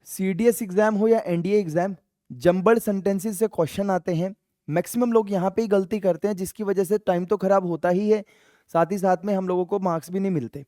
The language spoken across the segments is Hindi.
सीडीएस एग्जाम हो या एनडीए एग्जाम, जंबल सेंटेंसेस से क्वेश्चन आते हैं। मैक्सिमम लोग यहाँ पे ही गलती करते हैं, जिसकी वजह से टाइम तो खराब होता ही है, साथ ही साथ में हम लोगों को मार्क्स भी नहीं मिलते।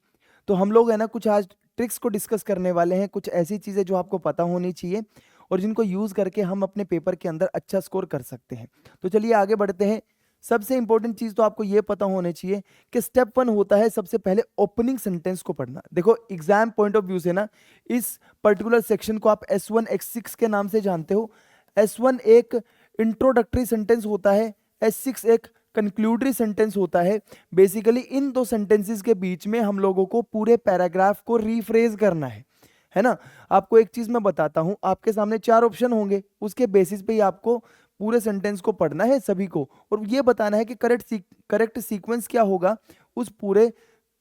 तो हम लोग है ना कुछ आज ट्रिक्स को डिस्कस करने वाले हैं, कुछ ऐसी चीज़ें जो आपको पता होनी चाहिए और जिनको यूज़ करके हम अपने पेपर के अंदर अच्छा स्कोर कर सकते हैं। तो चलिए आगे बढ़ते हैं। सबसे इंपॉर्टेंट चीज़ तो आपको ये पता होनी चाहिए कि स्टेप 1 होता है सबसे पहले ओपनिंग सेंटेंस को पढ़ना। देखो एग्जाम पॉइंट ऑफ व्यू से ना इस पर्टिकुलर सेक्शन को आप S1 S6 के नाम से जानते हो। S1 एक इंट्रोडक्टरी सेंटेंस होता है, S6 एक कंक्लूडरी सेंटेंस होता है। बेसिकली इन दो सेंटेंसेस के बीच में हम लोगों को पूरे पैराग्राफ को रीफ्रेज करना है ना। आपको एक चीज मैं बताता हूं, आपके सामने 4 ऑप्शन होंगे, उसके बेसिस पे ही आपको पूरे सेंटेंस को पढ़ना है सभी को, और ये बताना है कि करेक्ट सीक्वेंस क्या होगा उस पूरे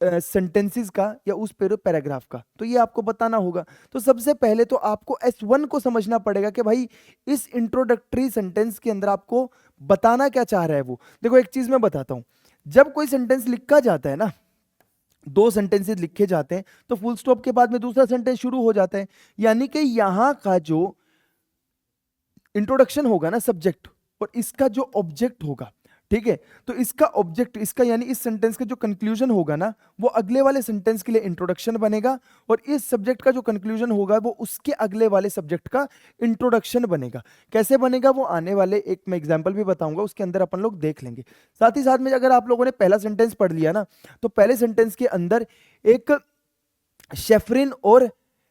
सेंटेंसेस का या उस पूरे पैराग्राफ का, तो ये आपको बताना होगा। तो सबसे पहले तो आपको S1 को समझना पड़ेगा कि भाई इस इंट्रोडक्टरी सेंटेंस के अंदर आपको बताना क्या चाह रहा है वो। देखो एक चीज मैं बताता हूं, जब कोई सेंटेंस लिखा जाता है ना, 2 सेंटेंसेस लिखे जाते हैं तो फुल स्टॉप के बाद में दूसरा सेंटेंस शुरू हो जाता है, यानी कि यहां का जो इंट्रोडक्शन होगा ना सब्जेक्ट, और इसका जो ऑब्जेक्ट होगा, ठीक है, तो इसका ऑब्जेक्ट, इसका यानी इस सेंटेंस का जो कंक्लूजन होगा ना, वो अगले वाले सेंटेंस के लिए इंट्रोडक्शन बनेगा, और इस सब्जेक्ट का जो कंक्लूजन होगा वो उसके अगले वाले सब्जेक्ट का इंट्रोडक्शन बनेगा। कैसे बनेगा वो आने वाले एक मैं एग्जांपल भी बताऊंगा, उसके अंदर अपन लोग देख लेंगे। साथ ही साथ में अगर आप लोगों ने पहला सेंटेंस पढ़ लिया ना, तो पहले सेंटेंस के अंदर एक शेफरिन और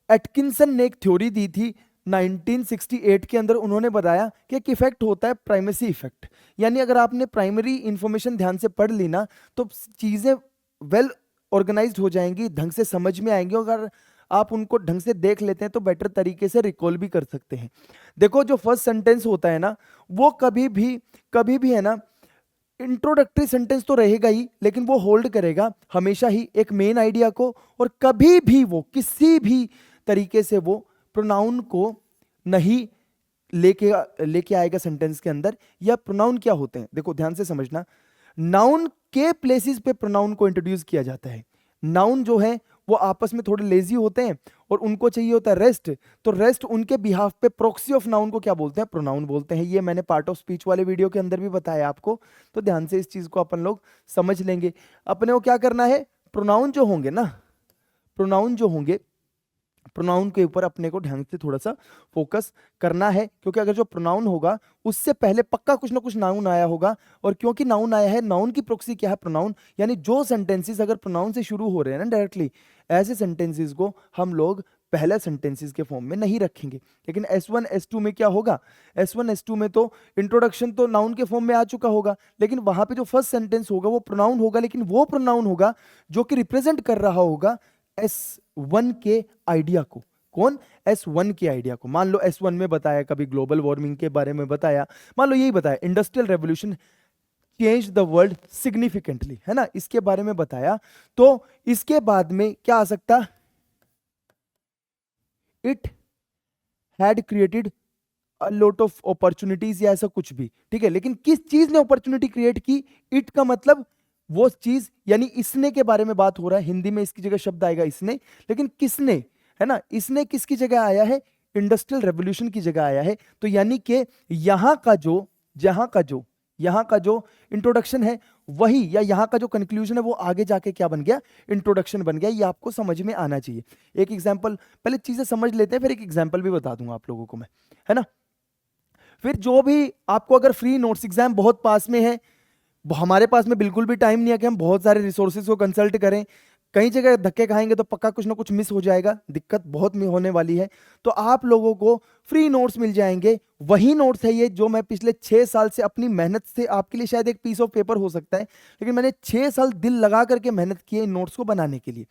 एटकिंसन ने एक थ्योरी दी थी 1968 के अंदर। उन्होंने बताया कि एक इफेक्ट होता है प्राइमेसी इफेक्ट, यानी अगर आपने प्राइमरी इंफॉर्मेशन ध्यान से पढ़ ली ना, तो चीजें वेल ऑर्गेनाइज्ड हो जाएंगी, ढंग से समझ में आएंगी, और अगर आप उनको ढंग से देख लेते हैं तो बेटर तरीके से रिकॉल भी कर सकते हैं। देखो जो फर्स्ट सेंटेंस होता है ना, वो कभी भी है ना इंट्रोडक्टरी सेंटेंस तो रहेगा ही, लेकिन वो होल्ड करेगा हमेशा ही एक मेन आइडिया को, और कभी भी वो किसी भी तरीके से वो प्रोनाउन को नहीं लेके आएगा सेंटेंस के अंदर। या प्रोनाउन क्या होते हैं, देखो ध्यान से समझना, नाउन के प्लेसेस पे प्रोनाउन को इंट्रोड्यूस किया जाता है। नाउन जो है वो आपस में थोड़े लेजी होते हैं और उनको चाहिए होता है रेस्ट, तो रेस्ट उनके बिहाफ पे प्रॉक्सी ऑफ नाउन को क्या बोलते हैं, प्रोनाउन बोलते हैं। ये मैंने पार्ट ऑफ स्पीच वाले वीडियो के अंदर भी बताया आपको, तो ध्यान से इस चीज को अपन लोग समझ लेंगे। अपने को क्या करना है, प्रोनाउन जो होंगे ना, प्रोनाउन जो होंगे, प्रोनाउन के ऊपर अपने को ढंग से थोड़ा सा फोकस करना है, क्योंकि अगर जो प्रोनाउन होगा उससे पहले पक्का कुछ ना कुछ नाउन आया होगा, और क्योंकि नाउन आया है, नाउन की प्रोक्सी क्या है, प्रोनाउन। यानी जो सेंटेंसेस अगर प्रोनाउन से शुरू हो रहे हैं ना डायरेक्टली, ऐसे सेंटेंसेस को हम लोग पहले सेंटेंसेस के फॉर्म में नहीं रखेंगे। लेकिन S1 S2 में क्या होगा, S1 S2 में तो इंट्रोडक्शन तो नाउन के फॉर्म में आ चुका होगा, लेकिन वहां पे जो फर्स्ट सेंटेंस होगा वो प्रोनाउन होगा, लेकिन वो प्रोनाउन होगा जो कि रिप्रेजेंट कर रहा होगा S1 के आइडिया को। कौन, S1 के आइडिया को। मान लो S1 में बताया कभी ग्लोबल वार्मिंग के बारे में बताया, मान लो यही बताया industrial revolution change the world significantly, है ना, इसके बारे में बताया, तो इसके बाद में क्या आ सकता, it had created a lot of opportunities या ऐसा कुछ भी, ठीक है। लेकिन किस चीज ने अपॉर्चुनिटी क्रिएट की, इट का मतलब वो चीज, यानी इसने के बारे में बात हो रहा है, हिंदी में इसकी जगह शब्द आएगा इसने, लेकिन किसने, है ना, इसने किसकी जगह आया है, इंडस्ट्रियल रेवोल्यूशन की जगह आया है। तो यानी कि यहां का जो इंट्रोडक्शन है वही, या यहां का जो कंक्लूजन है वो आगे जाके क्या बन गया, इंट्रोडक्शन बन गया। ये आपको समझ में आना चाहिए। एक एग्जांपल, पहले चीजें समझ लेते हैं, फिर एक एग्जांपल भी बता दूंगा आप लोगों को मैं, है ना। फिर जो भी आपको अगर फ्री नोट्स एग्जाम बहुत पास में है, हमारे पास में बिल्कुल भी टाइम नहीं है कि हम बहुत सारे रिसोर्सेज को कंसल्ट करें, कई जगह धक्के खाएंगे तो पक्का कुछ ना कुछ मिस हो जाएगा, दिक्कत बहुत होने वाली है। तो आप लोगों को फ्री नोट्स मिल जाएंगे, वही नोट्स है ये जो मैं पिछले 6 साल से अपनी मेहनत से, आपके लिए शायद एक पीस ऑफ पेपर हो सकता है, लेकिन मैंने 6 साल दिल लगा करके मेहनत की है इन नोट्स को बनाने के लिए।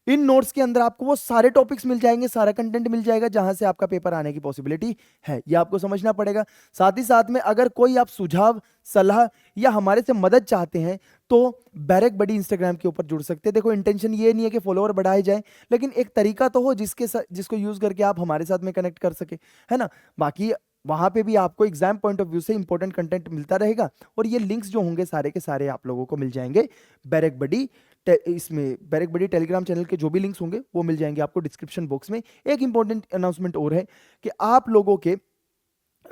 इन नोट्स के अंदर आपको वो सारे टॉपिक्स मिल जाएंगे, सारा कंटेंट मिल जाएगा जहां से आपका पेपर आने की पॉसिबिलिटी है, ये आपको समझना पड़ेगा। साथ ही साथ में अगर कोई आप सुझाव, सलाह या हमारे से मदद चाहते हैं तो बैरक बडी इंस्टाग्राम के ऊपर जुड़ सकते हैं। देखो इंटेंशन ये नहीं है कि फॉलोअर बढ़ाए जाए, लेकिन एक तरीका तो हो जिसको यूज करके आप हमारे साथ में कनेक्ट कर सके, है ना। बाकी वहां पे भी आपको एग्जाम पॉइंट ऑफ व्यू से इंपॉर्टेंट कंटेंट मिलता रहेगा, और ये लिंक्स जो होंगे सारे के सारे आप लोगों को मिल जाएंगे बैरक बडी इसमें बैरक बडी टेलीग्राम चैनल के जो भी लिंक्स होंगे वो मिल जाएंगे आपको डिस्क्रिप्शन बॉक्स में। एक इंपॉर्टेंट अनाउंसमेंट और है कि आप लोगों के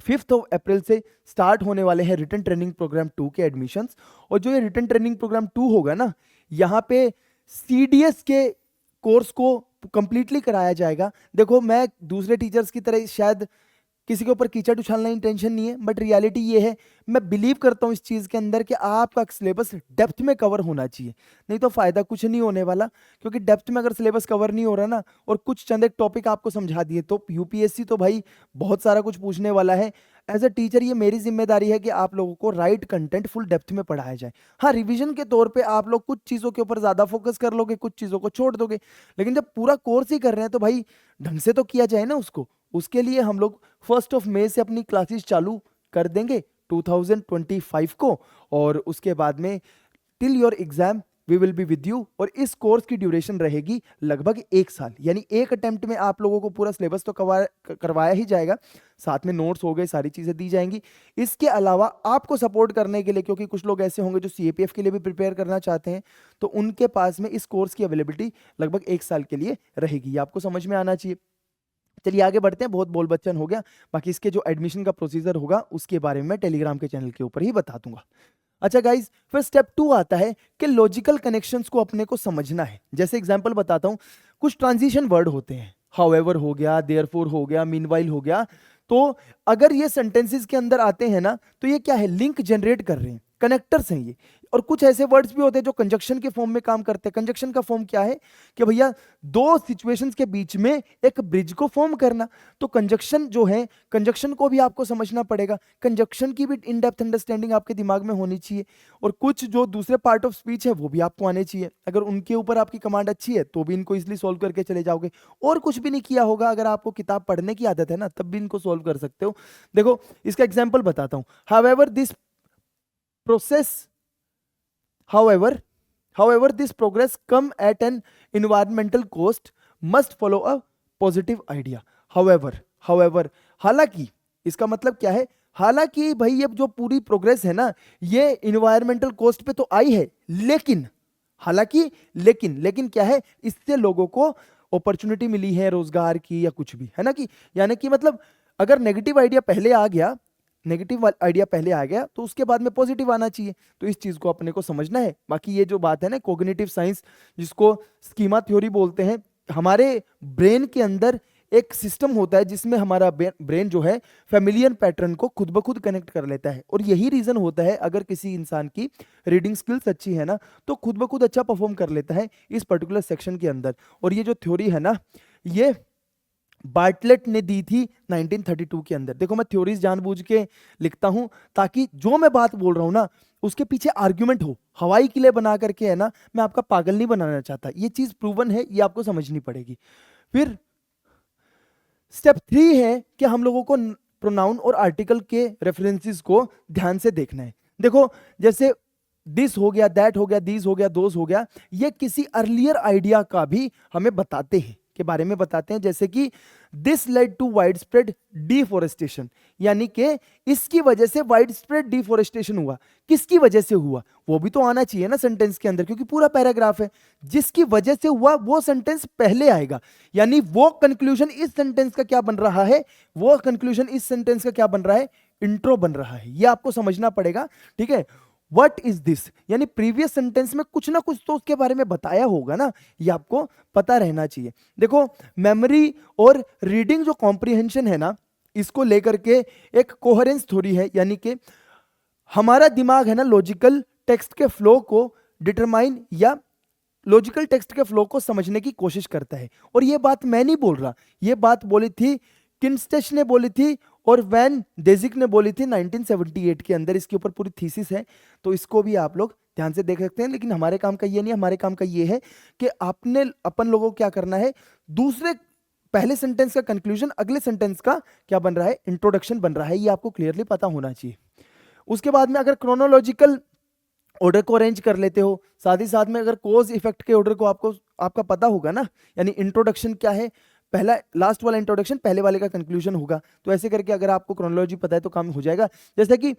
5 अप्रैल से स्टार्ट होने वाले हैं रिटन ट्रेनिंग प्रोग्राम 2 के एडमिशंस। और जो ये रिटन ट्रेनिंग प्रोग्राम 2 होगा ना, यहाँ पे CDS के कोर्स को कंप्लीटली कराया जाएगा। देखो, मैं दूसरे टीचर्स की तरह शायद किसी के ऊपर कीचड़ उछालना इंटेंशन नहीं है, बट रियलिटी ये है, मैं बिलीव करता हूँ इस चीज़ के अंदर कि आपका सिलेबस डेप्थ में कवर होना चाहिए, नहीं तो फ़ायदा कुछ नहीं होने वाला। क्योंकि डेप्थ में अगर सिलेबस कवर नहीं हो रहा ना, और कुछ चंद एक टॉपिक आपको समझा दिए, तो UPSC तो भाई बहुत सारा कुछ पूछने वाला है। एज अ टीचर ये मेरी जिम्मेदारी है कि आप लोगों को राइट कंटेंट फुल डेप्थ में पढ़ाया जाए। हाँ, रिवीजन के तौर पे आप लोग कुछ चीज़ों के ऊपर ज़्यादा फोकस कर लोगे, कुछ चीज़ों को छोड़ दोगे, लेकिन जब पूरा कोर्स ही कर रहे हैं तो भाई ढंग से तो किया जाए ना उसको। उसके लिए हम लोग 1 मई से अपनी क्लासेस चालू कर देंगे 2025 को, और उसके बाद में till your exam we will be with you. और इस कोर्स की ड्यूरेशन रहेगी लगभग 1 साल, यानी एक अटेम्प्ट में आप लोगों को पूरा सिलेबस तो करवाया ही जाएगा, साथ में नोट्स हो गए, सारी चीज़ें दी जाएंगी। इसके अलावा आपको सपोर्ट करने के लिए, क्योंकि कुछ लोग ऐसे होंगे जो CAPF के लिए भी प्रिपेयर करना चाहते हैं, तो उनके पास में इस कोर्स की अवेलेबिलिटी लगभग 1 साल के लिए रहेगी। ये आपको समझ में आना चाहिए। चलिए आगे बढ़ते हैं, बहुत बोल बच्चन हो गया। बाकी इसके जो एडमिशन का प्रोसीजर होगा उसके बारे में मैं टेलीग्राम के चैनल के ऊपर ही बता दूंगा। अच्छा गाइज, फिर स्टेप 2 आता है कि लॉजिकल कनेक्शंस को अपने को समझना है। जैसे एग्जांपल बताता हूं, कुछ ट्रांजिशन वर्ड होते हैं, हाउएवर हो गया, देयरफॉर हो गया, मीनवाइल हो गया। तो अगर ये सेंटेंसेस के अंदर आते हैं ना, तो ये क्या है, लिंक जनरेट कर रहे हैं, कनेक्टर्स हैं ये। और कुछ ऐसे वर्ड्स भी होते हैं जो कंजक्शन के फॉर्म में काम करते हैं। कंजक्शन का फॉर्म क्या है कि भैया दो सिचुएशंस के बीच में एक ब्रिज को फॉर्म करना। तो कंजक्शन जो है, कंजक्शन को भी आपको समझना पड़ेगा, कंजक्शन की भी इन डेप्थ अंडरस्टैंडिंग आपके दिमाग में होनी चाहिए। और कुछ जो दूसरे पार्ट ऑफ स्पीच है वो भी आपको आने चाहिए। अगर उनके ऊपर आपकी कमांड अच्छी है तो भी इनको इजिली सॉल्व करके चले जाओगे। और कुछ भी नहीं किया होगा, अगर आपको किताब पढ़ने की आदत है ना, तब भी इनको सॉल्व कर सकते हो। देखो इसका एग्जाम्पल बताता हूं। However this process However, this progress come at an environmental cost, must follow a positive idea. However, हालांकि इसका मतलब क्या है, हालांकि भाई ये जो पूरी प्रोग्रेस है ना, ये इन्वायरमेंटल कॉस्ट पे तो आई है, लेकिन हालांकि लेकिन क्या है, इससे लोगों को अपॉर्चुनिटी मिली है रोजगार की या कुछ भी, है ना। कि यानी कि मतलब अगर नेगेटिव आइडिया पहले आ गया, तो उसके बाद में पॉजिटिव आना चाहिए। तो इस चीज को अपने को समझना है। बाकी ये जो बात है ना, कॉग्निटिव साइंस जिसको स्कीमा थ्योरी बोलते हैं, हमारे ब्रेन के अंदर एक सिस्टम होता है जिसमें हमारा ब्रेन जो है फैमिलियर पैटर्न को खुद ब खुद कनेक्ट कर लेता है। और यही रीजन होता है, अगर किसी इंसान की रीडिंग स्किल्स अच्छी है ना, तो खुद ब खुद अच्छा परफॉर्म कर लेता है इस पर्टिकुलर सेक्शन के अंदर। और ये जो थ्योरी है ना, ये बार्टलेट ने दी थी 1932 के अंदर। देखो मैं थ्योरीज जानबूझ के लिखता हूं ताकि जो मैं बात बोल रहा हूं ना उसके पीछे आर्ग्यूमेंट हो। हवाई किले बना करके है ना, मैं आपका पागल नहीं बनाना चाहता। ये चीज प्रूवन है, ये आपको समझनी पड़ेगी। फिर स्टेप 3 है कि हम लोगों को प्रोनाउन और आर्टिकल के रेफरेंसेस को ध्यान से देखना है। देखो जैसे दिस हो गया, दैट हो गया, दीज हो गया, दोज हो गया, ये किसी अर्लियर आइडिया का भी हमें बताते हैं, के बारे में बताते हैं। जैसे कि this led to widespread deforestation, यानी कि इसकी वजह से वाइड स्प्रेड डिफोरेस्टेशन हुआ। किसकी वजह से हुआ वो भी तो आना चाहिए ना सेंटेंस के अंदर, क्योंकि पूरा पैराग्राफ है। जिसकी वजह से हुआ वो सेंटेंस पहले आएगा, यानी वो कंक्लूजन इस सेंटेंस का क्या बन रहा है, वो कंक्लूजन इस सेंटेंस का क्या बन रहा है, इंट्रो बन रहा है। ये आपको समझना पड़ेगा, ठीक है। What is this, यानी प्रीवियस सेंटेंस में कुछ ना कुछ तो उसके बारे में बताया होगा ना, ये आपको पता रहना चाहिए। देखो मेमोरी और रीडिंग जो कॉम्प्रिहेंशन है ना, इसको लेकर के एक कोहेरेंस थ्योरी है, यानी कि हमारा दिमाग है ना लॉजिकल टेक्स्ट के फ्लो को डिटरमाइन या लॉजिकल टेक्स्ट के फ्लो को समझने की कोशिश करता है। और ये बात मैं नहीं बोल रहा, ये बात बोली थी किनस्टेश ने बोली थी और वैन डेजिक ने बोली थी 1978 के अंदर। इसके ऊपर पूरी थीसिस है, तो इसको भी आप लोग ध्यान से देख सकते हैं। लेकिन हमारे काम का ये नहीं, हमारे काम का ये है कि अपन लोगों को क्या करना है, दूसरे पहले सेंटेंस का कंक्लूजन अगले सेंटेंस का क्या बन रहा है, इंट्रोडक्शन बन रहा है। ये आपको क्लियरली पता होना चाहिए। उसके बाद में अगर क्रोनोलॉजिकल ऑर्डर को अरेंज कर लेते हो, साथ ही साथ में अगर कॉज इफेक्ट के ऑर्डर को आपका पता होगा ना, यानी इंट्रोडक्शन क्या है, पहला लास्ट वाला इंट्रोडक्शन, पहले वाले का कंक्लूजन होगा। तो ऐसे करके अगर आपको क्रोनोलॉजी पता है तो काम हो जाएगा। जैसे कि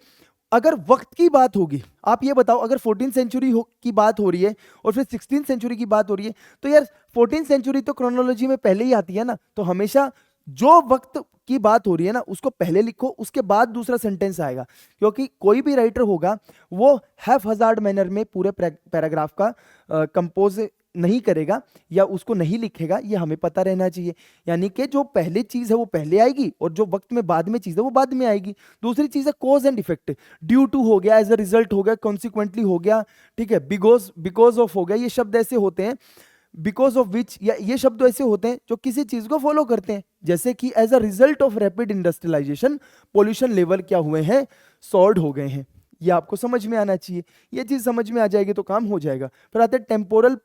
अगर वक्त की बात होगी, आप ये बताओ, अगर 14th सेंचुरी की बात हो रही है और फिर 16th सेंचुरी की बात हो रही है, तो यार 14th सेंचुरी तो क्रोनोलॉजी में पहले ही आती है ना, तो हमेशा जो वक्त की बात हो रही है ना उसको पहले लिखो, उसके बाद दूसरा सेंटेंस आएगा, क्योंकि कोई भी राइटर होगा वो हैफ हजार्ड मैनर में पूरे पैराग्राफ का कंपोज नहीं करेगा या उसको नहीं लिखेगा, ये हमें पता रहना चाहिए। यानी कि जो पहले चीज है वो पहले आएगी और जो वक्त में बाद में चीज है वो बाद में आएगी। दूसरी चीज है cause and effect, due to हो गया, एज अ रिजल्ट हो गया, कॉन्सिक्वेंटली हो गया, ठीक है, बिकॉज ऑफ हो गया, ये शब्द ऐसे होते हैं, बिकॉज ऑफ विच, या ये शब्द ऐसे होते हैं जो किसी चीज को फॉलो करते हैं, जैसे कि as a result of rapid industrialisation pollution level क्या हुए हैं, सॉल्व हो गए हैं। ये आपको समझ में आना चाहिए, ये चीज समझ में आ जाएगी तो काम हो जाएगा। फिर आते हैं टेम्पोरल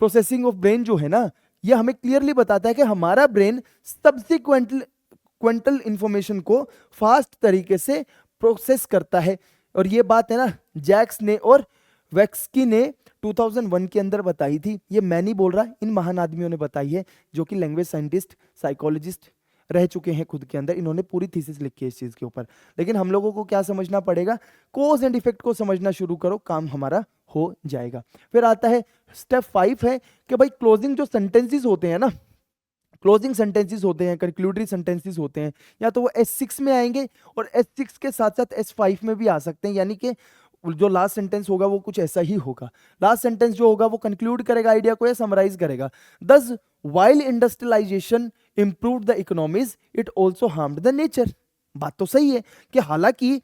प्रोसेसिंग ऑफ ब्रेन, जो है ना ये हमें क्लियरली बताता है कि हमारा ब्रेन सब्सिक्वेंटल इंफॉर्मेशन को फास्ट तरीके से प्रोसेस करता है। और ये बात है ना जैक्स ने और वेक्सकी ने 2001 के अंदर बताई थी, ये मैं नहीं बोल रहा, इन महान आदमियों ने बताई है जो कि लैंग्वेज साइंटिस्ट, साइकोलॉजिस्ट रह चुके हैं खुद के अंदर, इन्होंने पूरी थीसिस लिखी है इस चीज के ऊपर। लेकिन हम लोगों को क्या समझना पड़ेगा, कॉज एंड इफेक्ट को समझना शुरू करो, काम हमारा हो जाएगा। फिर आता है स्टेप 5 है कि भाई क्लोजिंग जो सेंटेंसेस होते हैं ना, क्लोजिंग सेंटेंसेस होते हैं, कंक्लूडरी सेंटेंसेस होते हैं, या तो वो S6 में आएंगे और S6 के साथ साथ S5 में भी आ सकते हैं, यानी कि जो लास्ट सेंटेंस होगा वो कुछ ऐसा ही होगा। लास्ट सेंटेंस जो होगा वो कंक्लूड करेगा आइडिया को या समराइज करेगा। Thus while industrialisation improved the economies it also harmed the nature. बात तो सही है कि हालांकि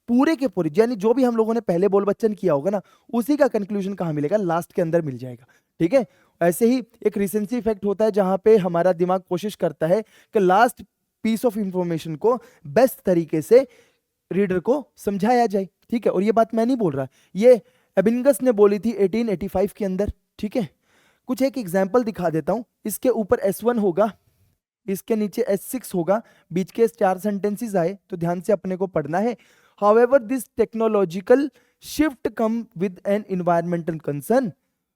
पूरे के पूरे, यानी जो भी हम लोगों ने पहले बोल बच्चन किया होगा ना उसी का कंक्लूजन कहां मिलेगा, लास्ट के अंदर मिल जाएगा। ठीक है, ऐसे ही एक रिसेंसी इफेक्ट होता है जहां पे हमारा दिमाग कोशिश करता है कि लास्ट पीस ऑफ इंफॉर्मेशन को बेस्ट तरीके से रीडर को समझाया जाए। ठीक है, और ये बात मैं नहीं बोल रहा, ये एबिंगस ने बोली थी 1885 के अंदर। ठीक है, कुछ एक एग्जाम्पल दिखा देता हूं। इसके ऊपर S1 होगा, इसके नीचे S6 होगा, बीच के 4 सेंटेंसेस आए तो ध्यान से अपने को पढ़ना है। However, this technological shift come with an environmental concern.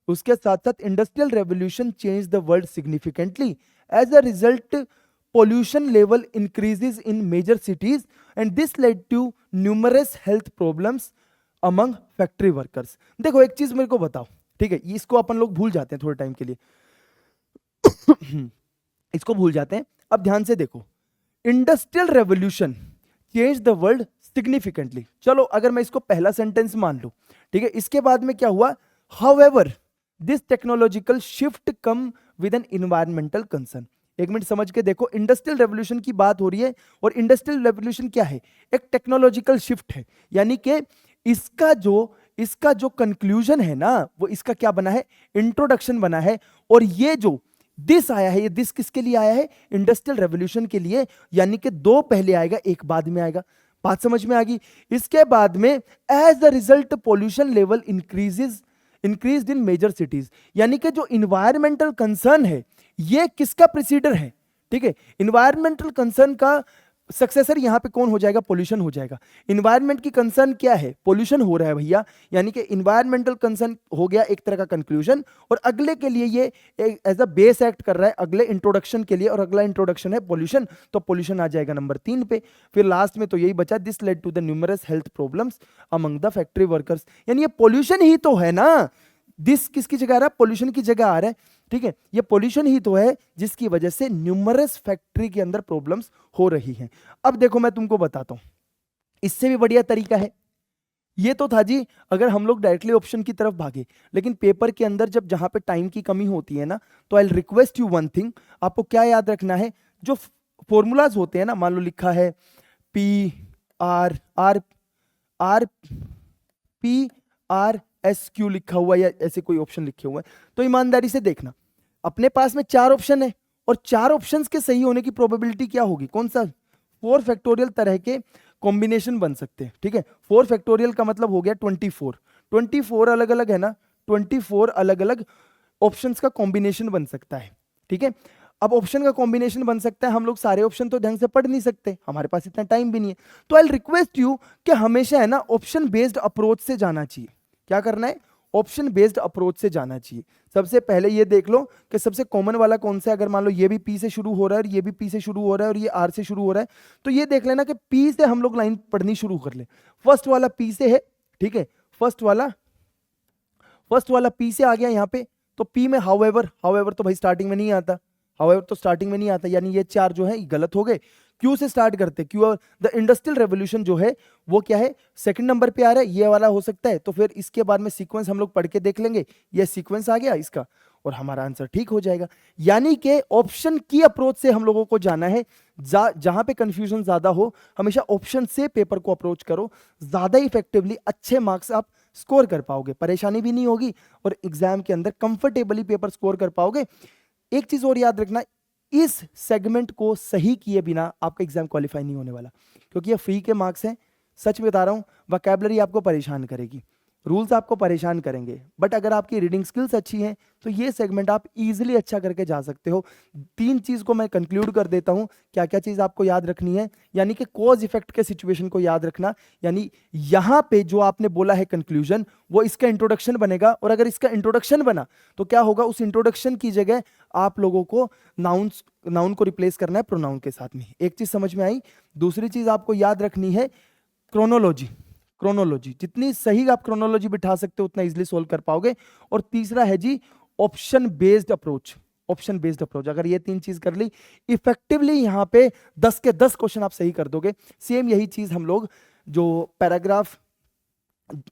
उसके साथ साथ industrial revolution change the world significantly. As a result pollution level increases in major cities and this led to numerous health problems among factory workers। देखो एक चीज मेरे को बताओ, ठीक है, इसको अपन लोग भूल जाते हैं थोड़े टाइम के लिए इसको भूल जाते हैं। अब ध्यान से देखो, industrial revolution change the world significantly. चलो अगर मैं इसको पहला सेंटेंस मान लूं, ठीक है, इसके बाद में क्या हुआ, however this technological shift come with an environmental concern. एक मिनट समझ के देखो, इंडस्ट्रियल रेवोल्यूशन की बात हो रही है और इंडस्ट्रियल रेवोल्यूशन क्या है, एक टेक्नोलॉजिकल शिफ्ट है, यानी कि इसका जो कंक्लूजन है ना वो इसका क्या बना है, इंट्रोडक्शन बना है। और ये जो दिस आया है, ये दिस किसके लिए आया है, इंडस्ट्रियल रेवोल्यूशन के लिए, यानी कि 2 पहले आएगा 1 बाद में आएगा। बात समझ में आ गई। इसके बाद में as a result pollution level increased in major cities, यानी कि जो इन्वायरमेंटल कंसर्न है ये किसका प्रीसीडर है, ठीक है, इन्वायरमेंटल कंसर्न का सक्सेसर यहां पे कौन हो जाएगा, पोल्यूशन हो जाएगा। इन्वायरमेंट की कंसर्न क्या है, पोल्यूशन हो रहा है भैया, यानी कि इन्वायरमेंटल कंसर्न हो गया एक तरह का कंक्लूजन, और अगले के लिए ये एज अ बेस एक्ट कर रहा है अगले इंट्रोडक्शन के लिए, और अगला इंट्रोडक्शन है पोल्यूशन, तो पोल्यूशन आ जाएगा नंबर 3 पे। फिर लास्ट में तो यही बचा, this led to the numerous health problems among the factory workers, यानी ये पोल्यूशन ही तो है ना, दिस किसकी जगह आ रहा है, पोल्यूशन की जगह आ रहा है। ठीक है, ये पोल्यूशन ही तो है जिसकी वजह से न्यूमरस फैक्ट्री के अंदर प्रॉब्लम्स हो रही हैं। अब देखो मैं तुमको बताता हूं, इससे भी बढ़िया तरीका है। ये तो था जी अगर हम लोग डायरेक्टली ऑप्शन की तरफ भागे, लेकिन पेपर के अंदर जब जहां पे टाइम की कमी होती है ना, तो I request you one thing, आपको क्या याद रखना है, जो फॉर्मूलाज होते हैं ना, मान लो लिखा है PRSQ लिखा हुआ या ऐसे कोई ऑप्शन लिखे हुए हैं, तो ईमानदारी से देखना, अपने पास में 4 ऑप्शन है और 4 ऑप्शंस के सही होने की प्रोबेबिलिटी क्या होगी, कौन सा, 4 फैक्टोरियल तरह के कॉम्बिनेशन बन सकते हैं। ठीक है, 4 फैक्टोरियल का मतलब हो गया 24 अलग अलग है ना, 24 अलग अलग ऑप्शंस का कॉम्बिनेशन बन सकता है। ठीक है, अब ऑप्शन का कॉम्बिनेशन बन सकता है, हम लोग सारे ऑप्शन तो ढंग से पढ़ नहीं सकते, हमारे पास इतना टाइम भी नहीं है, तो आई रिक्वेस्ट यू कि हमेशा है ना ऑप्शन बेस्ड अप्रोच से जाना चाहिए। क्या करना है, ऑप्शन बेस्ड अप्रोच से जाना चाहिए। सबसे पहले ये देख लो कि सबसे कॉमन वाला कौन सा है। अगर मान लो ये भी पी से शुरू हो रहा है और ये भी पी से शुरू हो रहा है और ये आर से शुरू हो रहा है, तो ये देख लेना कि पी से हम लोग लाइन पढ़नी शुरू कर ले। फर्स्ट वाला पी से है, ठीक है, फर्स्ट वाला पी से आ गया यहाँ पे। तो पी में हाउएवर तो भाई स्टार्टिंग में नहीं आता, हाउएवर तो स्टार्टिंग में नहीं आता, यानी ये चार जो है ये गलत हो गए। क्यू से स्टार्ट करते, क्यू द इंडस्ट्रियल रेवोल्यूशन जो है वो क्या है, सेकंड नंबर पे आ रहा है, ये वाला हो सकता है। तो फिर इसके बाद में सीक्वेंस हम लोग पढ़ के देख लेंगे, ये सीक्वेंस आ गया इसका और हमारा आंसर ठीक हो जाएगा। यानी कि ऑप्शन की अप्रोच से हम लोगों को जाना है। जहां पे कंफ्यूजन ज्यादा हो, हमेशा ऑप्शन से पेपर को अप्रोच करो, ज्यादा इफेक्टिवली अच्छे मार्क्स आप स्कोर कर पाओगे, परेशानी भी नहीं होगी और एग्जाम के अंदर कंफर्टेबली पेपर स्कोर कर पाओगे। एक चीज और याद रखना, इस सेगमेंट को सही किए बिना आपका एग्जाम क्वालिफाई नहीं होने वाला, क्योंकि ये फ्री के मार्क्स हैं। सच बता रहा हूं, वोकैबुलरी आपको परेशान करेगी, रूल्स आपको परेशान करेंगे, बट अगर आपकी रीडिंग स्किल्स अच्छी हैं तो ये सेगमेंट आप इजीली अच्छा करके जा सकते हो। 3 चीज को मैं कंक्लूड कर देता हूं, क्या क्या चीज आपको याद रखनी है, यानी कि कॉज इफेक्ट के सिचुएशन को याद रखना। यानी यहां पे जो आपने बोला है कंक्लूजन, वो इसका इंट्रोडक्शन बनेगा, और अगर इसका इंट्रोडक्शन बना तो क्या होगा, उस इंट्रोडक्शन की जगह आप लोगों को नाउन को रिप्लेस करना है प्रोनाउन के साथ में। एक चीज समझ में आई। दूसरी चीज आपको याद रखनी है क्रोनोलॉजी, जितनी सही आप क्रोनोलॉजी बिठा सकते हो उतना इजीली सोल्व कर पाओगे। और तीसरा है जी ऑप्शन बेस्ड अप्रोच। अगर ये 3 चीज कर ली इफेक्टिवली, यहां पे 10 के 10 क्वेश्चन आप सही कर दोगे। सेम यही चीज हम लोग जो पैराग्राफ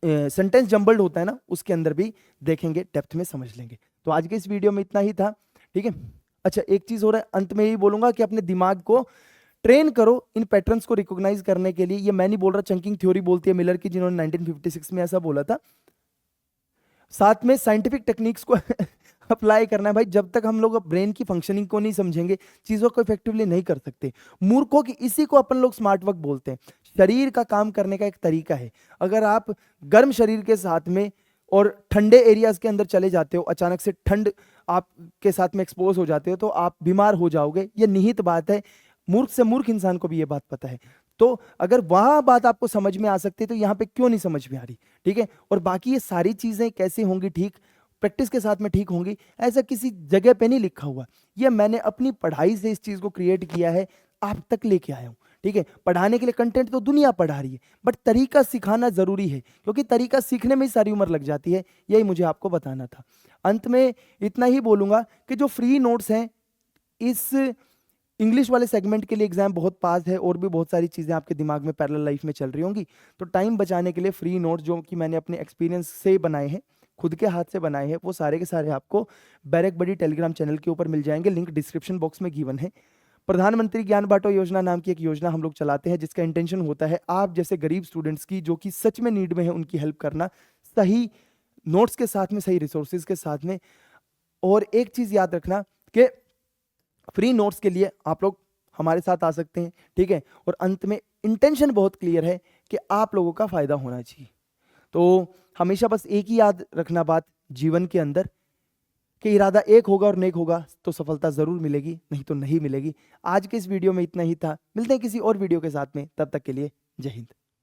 सेंटेंस जंबल्ड होता है ना, उसके अंदर भी देखेंगे, डेप्थ में समझ लेंगे। तो आज के इस वीडियो में इतना ही था, ठीक है। अच्छा, एक चीज हो रहा है, अंत में यही बोलूंगा कि अपने दिमाग को ट्रेन करो इन पैटर्न्स को रिकॉग्नाइज करने के लिए। ये मैं नहीं बोल रहा, चंकिंग थ्योरी बोलती है मिलर की, जिन्होंने 1956 में ऐसा बोला था। साथ में साइंटिफिक टेक्निक्स को अप्लाई करना है भाई। जब तक हम लोग ब्रेन की फंक्शनिंग को नहीं समझेंगे, चीजों को इफेक्टिवली नहीं कर सकते। मूर्खों की, इसी को अपन लोग स्मार्ट वर्क बोलते हैं। शरीर का काम करने का एक तरीका है। अगर आप गर्म शरीर के साथ में और ठंडे एरियाज के अंदर चले जाते हो, अचानक से ठंड आपके साथ में एक्सपोज हो जाते हो, तो आप बीमार हो जाओगे। ये निहित बात है, मूर्ख से मूर्ख इंसान को भी ये बात पता है। तो अगर वहां बात आपको समझ में आ सकती है तो यहाँ पे क्यों नहीं समझ में आ रही, ठीक है। और बाकी ये सारी चीजें कैसे होंगी ठीक, प्रैक्टिस के साथ में ठीक होंगी, ऐसा किसी जगह पे नहीं लिखा हुआ। ये मैंने अपनी पढ़ाई से इस चीज को क्रिएट किया है, आप तक लेके आया हूं, ठीक है। पढ़ाने के लिए कंटेंट तो दुनिया पढ़ा रही है, बट तरीका सिखाना जरूरी है, क्योंकि तरीका सीखने में ही सारी उम्र लग जाती है। यही मुझे आपको बताना था। अंत में इतना ही बोलूंगा कि जो फ्री नोट्स हैं, इस इंग्लिश वाले सेगमेंट के लिए एग्जाम बहुत पास है, और भी बहुत सारी चीज़ें आपके दिमाग में पैरेलल लाइफ में चल रही होंगी। तो टाइम बचाने के लिए फ्री नोट्स जो कि मैंने अपने एक्सपीरियंस से बनाए हैं, खुद के हाथ से बनाए हैं, वो सारे के सारे आपको बैरक बडी टेलीग्राम चैनल के ऊपर मिल जाएंगे। लिंक डिस्क्रिप्शन बॉक्स में गिवन है। प्रधानमंत्री ज्ञान बांटो योजना नाम की एक योजना हम लोग चलाते हैं, जिसका इंटेंशन होता है आप जैसे गरीब स्टूडेंट्स की, जो कि सच में नीड में है, उनकी हेल्प करना, सही नोट्स के साथ में, सही रिसोर्सेज के साथ में। और एक चीज़ याद रखना कि फ्री नोट्स के लिए आप लोग हमारे साथ आ सकते हैं, ठीक है। और अंत में इंटेंशन बहुत क्लियर है कि आप लोगों का फायदा होना चाहिए। तो हमेशा बस एक ही याद रखना बात जीवन के अंदर, कि इरादा एक होगा और नेक होगा तो सफलता जरूर मिलेगी, नहीं तो नहीं मिलेगी। आज के इस वीडियो में इतना ही था, मिलते हैं किसी और वीडियो के साथ में, तब तक के लिए जय हिंद।